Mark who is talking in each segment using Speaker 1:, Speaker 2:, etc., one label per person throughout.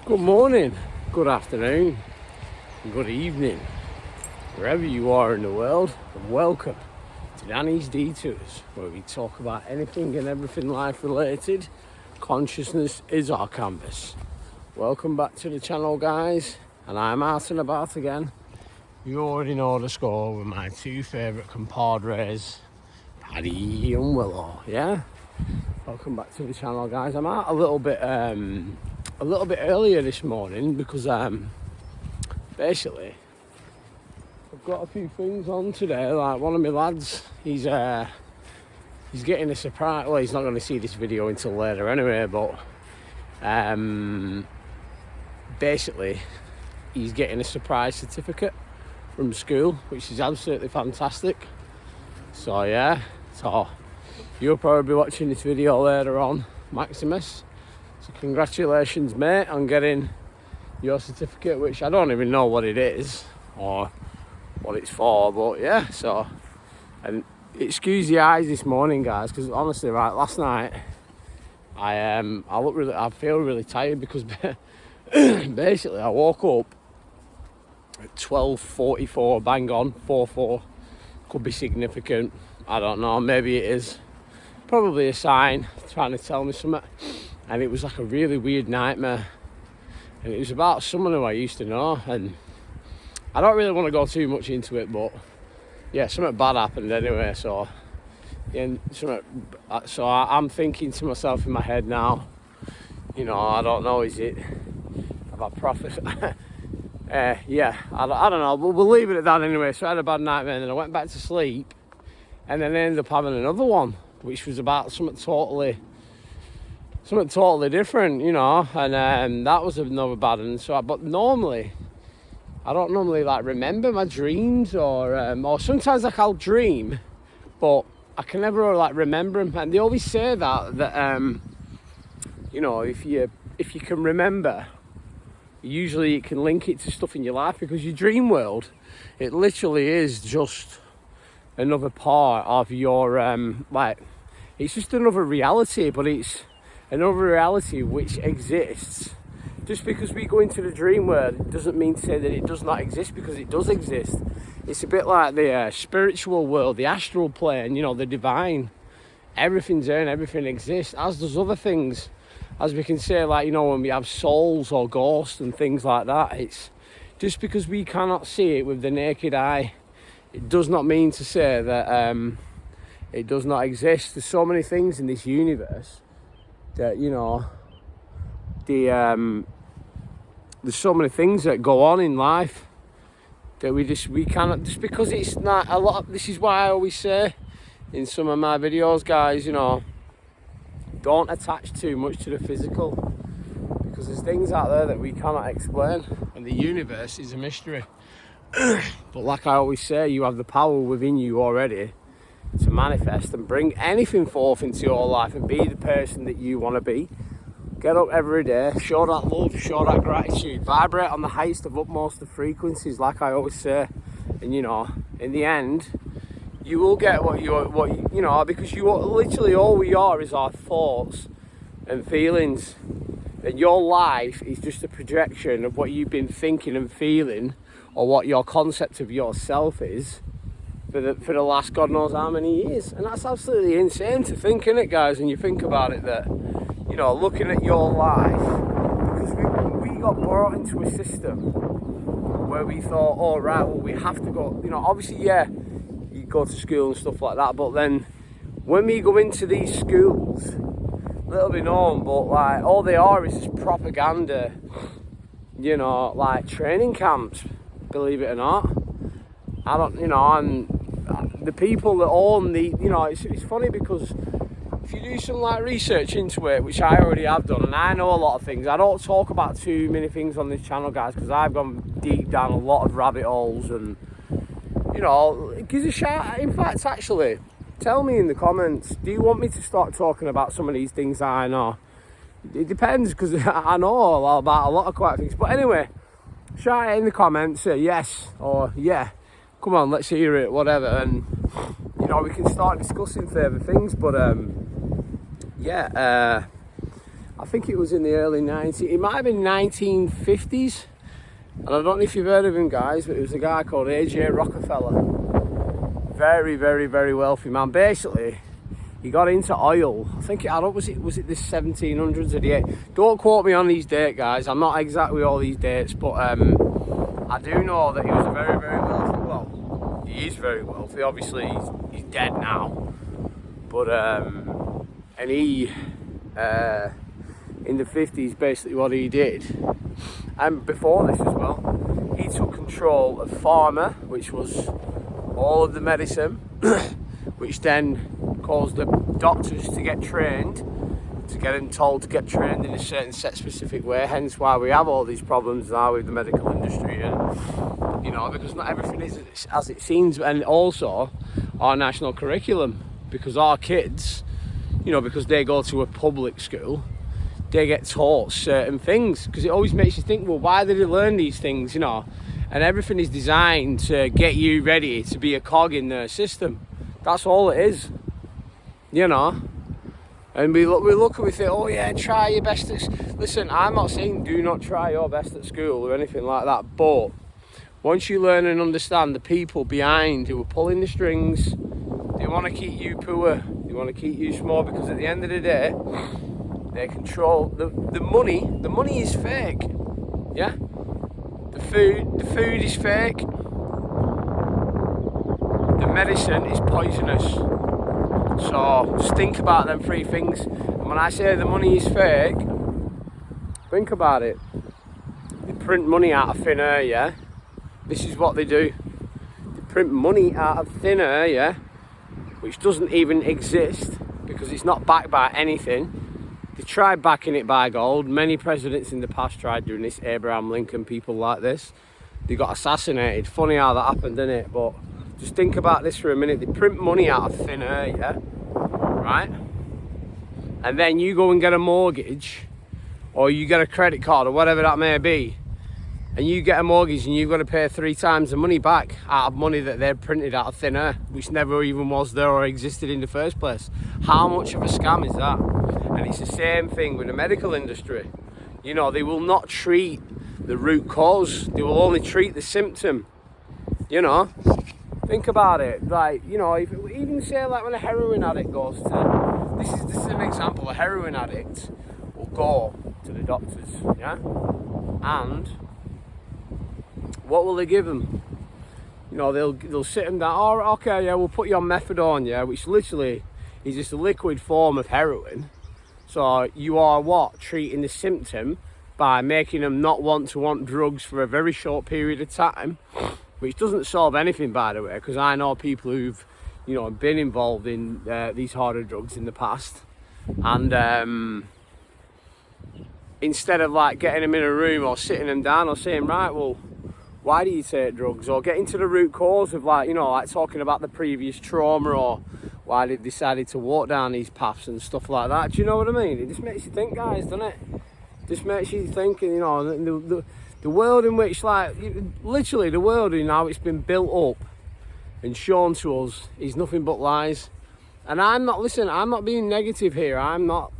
Speaker 1: Good morning, good afternoon, good evening, wherever you are in the world, and welcome to Danny's Detours, where we talk about anything and everything life related. Consciousness is our canvas. Welcome back to the channel, guys, and I'm out and about again. You already know the score with my two favourite compadres, Paddy and Willow, yeah? Welcome back to the channel, guys. I'm out a little bit earlier this morning because basically I've got a few things on today. Like one of my lads, he's getting a surprise. Well, he's not going to see this video until later anyway, but basically he's getting a surprise certificate from school, which is absolutely fantastic. So yeah, so you'll probably be watching this video later on, Maximus. So congratulations, mate, on getting your certificate, which I don't even know what it is or what it's for, but yeah. So, and excuse the eyes this morning, guys, because honestly, right, last night I feel really tired because basically I woke up at 12:44, bang on, 4:4. Could be significant, I don't know, maybe it is. Probably a sign trying to tell me something. And it was like a really weird nightmare. And it was about someone who I used to know. And I don't really want to go too much into it, but yeah, something bad happened anyway. So, yeah, so I'm thinking to myself in my head now, you know, I don't know, is it, have I prophesied? Yeah, I don't know, but we'll leave it at that anyway. So I had a bad nightmare and then I went back to sleep. And then I ended up having another one, which was about something totally different, you know, and that was another bad one. So, but normally, I don't normally like remember my dreams, or sometimes like I'll dream, but I can never like remember them. And they always say that you know, if you can remember, usually you can link it to stuff in your life, because your dream world, it literally is just another part of your like, it's just another reality, but it's another reality which exists. Just because we go into the dream world doesn't mean to say that it does not exist, because it does exist. It's a bit like the spiritual world, the astral plane, you know, the divine. Everything's there and everything exists, as does other things. As we can say, like, you know, when we have souls or ghosts and things like that, it's just because we cannot see it with the naked eye, it does not mean to say that it does not exist. There's so many things in this universe that, you know, there's so many things that go on in life that we cannot, just because it's not a lot. This is why I always say in some of my videos, guys, you know, don't attach too much to the physical, because there's things out there that we cannot explain, and the universe is a mystery. But like I always say, you have the power within you already to manifest and bring anything forth into your life and be the person that you want to be. Get up every day, show that love, show that gratitude, vibrate on the highest of utmost of frequencies, like I always say. And you know, in the end, you will get what you know, because you literally, all we are is our thoughts and feelings, and your life is just a projection of what you've been thinking and feeling, or what your concept of yourself is for the last God knows how many years. And that's absolutely insane to think, innit, guys? And you think about it, that, you know, looking at your life, because we got brought into a system where we thought, oh right, well, we have to go, you know, obviously, yeah, you go to school and stuff like that, but then when we go into these schools, little bit known, but like all they are is just propaganda, you know, like training camps, believe it or not. I don't, you know, and the people that own the, you know, it's funny because if you do some like research into it, which I already have done, and I know a lot of things, I don't talk about too many things on this channel, guys, because I've gone deep down a lot of rabbit holes, and, you know, give a shout. In fact, actually, tell me in the comments, do you want me to start talking about some of these things that I know? It depends, because I know about a lot of quite things. But anyway, shout it in the comments, say yes or yeah, come on, let's hear it, whatever, and you know, we can start discussing further things. But yeah, I think it was in the early 90s, it might have been 1950s. And I don't know if you've heard of him, guys, but it was a guy called A.J. Rockefeller. Very, very, very wealthy man. Basically, he got into oil. I think was it the 1700s or the 8? Don't quote me on these dates, guys. I'm not exactly all these dates, but I do know that he was very, very wealthy. Well, he is very wealthy. Obviously, he's dead now. But and he in the 50s, basically what he did, and before this as well, he took control of pharma, which was all of the medicine, which then caused the doctors to get trained, to get them told to get trained in a certain set specific way, hence why we have all these problems now with the medical industry, and you know, because not everything is as it seems. And also our national curriculum, because our kids, you know, because they go to a public school, they get taught certain things, because it always makes you think, well, why did they learn these things, you know? And everything is designed to get you ready to be a cog in their system. That's all it is, you know. And we look and we think, oh yeah, try your best at... Listen, I'm not saying do not try your best at school or anything like that, but once you learn and understand the people behind who are pulling the strings, they want to keep you poor, they want to keep you small, because at the end of the day, they control the money. The money is fake, yeah. The food is fake. The medicine is poisonous. So just think about them three things. And when I say the money is fake, think about it. They print money out of thin air, yeah. This is what they do. They print money out of thin air, yeah, which doesn't even exist because it's not backed by anything. They tried backing it by gold. Many presidents in the past tried doing this. Abraham Lincoln, people like this. They got assassinated. Funny how that happened, isn't it? But just think about this for a minute. They print money out of thin air, yeah? Right? And then you go and get a mortgage, or you get a credit card, or whatever that may be, and you get a mortgage and you've got to pay 3 times the money back out of money that they've printed out of thin air, which never even was there or existed in the first place. How much of a scam is that? And it's the same thing with the medical industry. You know, they will not treat the root cause. They will only treat the symptom. You know, think about it. Like, you know, if even say like when a heroin addict goes to, this is an example, a heroin addict will go to the doctors, yeah? And what will they give them? You know, they'll sit them down, oh, okay, yeah, we'll put you on methadone, yeah, which literally is just a liquid form of heroin. So you are what? Treating the symptom by making them not want to want drugs for a very short period of time, which doesn't solve anything, by the way, because I know people who've, you know, been involved in these harder drugs in the past, and instead of like getting them in a room or sitting them down or saying, right, well, why do you take drugs, or getting to the root cause of, like, you know, like talking about the previous trauma or why they decided to walk down these paths and stuff like that. Do you know what I mean? It just makes you think, guys, doesn't it? Just makes you think, you know, the world in which, like, literally the world in how it's been built up and shown to us is nothing but lies. And I'm not, listen, I'm not being negative here. I'm not,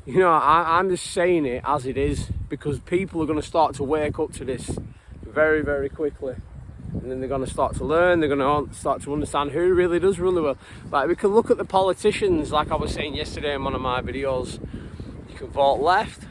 Speaker 1: you know, I'm just saying it as it is, because people are going to start to wake up to this very, very quickly. And then they're going to start to learn, they're going to start to understand who really does rule the world. Like, we can look at the politicians, like I was saying yesterday in one of my videos. You can vote left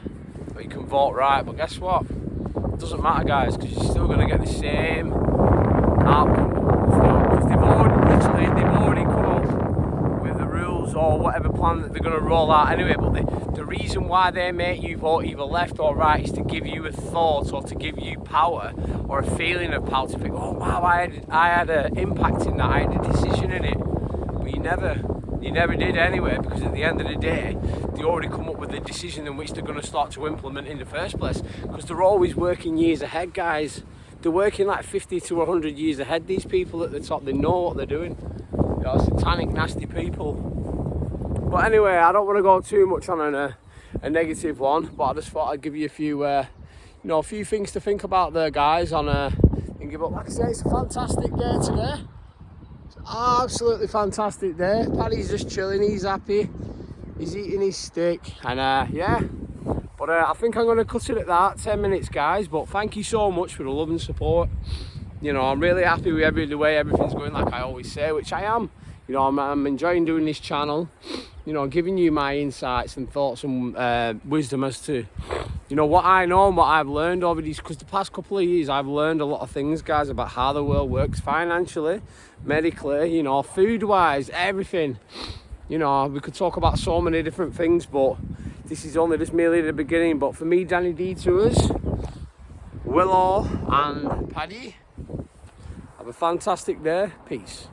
Speaker 1: or you can vote right, but guess what? It doesn't matter, guys, because you're still going to get the same outcome. Because they've already come up with the rules or whatever plan that they're going to roll out anyway. But the reason why they make you vote either left or right is to give you a thought, or to give you power, or a feeling of power, to think, oh wow, I had an impact in that, I had a decision in it. But you never did anyway, because at the end of the day, they already come up with the decision in which they're going to start to implement in the first place, because they're always working years ahead, guys. They're working like 50 to 100 years ahead, these people at the top. They know what they're doing. You know, satanic, nasty people. But anyway, I don't want to go too much on a negative one, but I just thought I'd give you a few you know, a few things to think about there, guys, on and give up. Like I say, it's a fantastic day today. It's an absolutely fantastic day. Paddy's just chilling, he's happy, he's eating his steak, and yeah, But I think I'm going to cut it at that, 10 minutes, guys. But thank you so much for the love and support. You know, I'm really happy with the way everything's going, like I always say, which I am. You know, I'm enjoying doing this channel, you know, giving you my insights and thoughts and wisdom as to, you know, what I know and what I've learned over these, because the past couple of years I've learned a lot of things, guys, about how the world works financially, medically, you know, food-wise, everything. You know, we could talk about so many different things, but this is only just merely the beginning. But for me, Danny Detours, Willow and Paddy, have a fantastic day. Peace.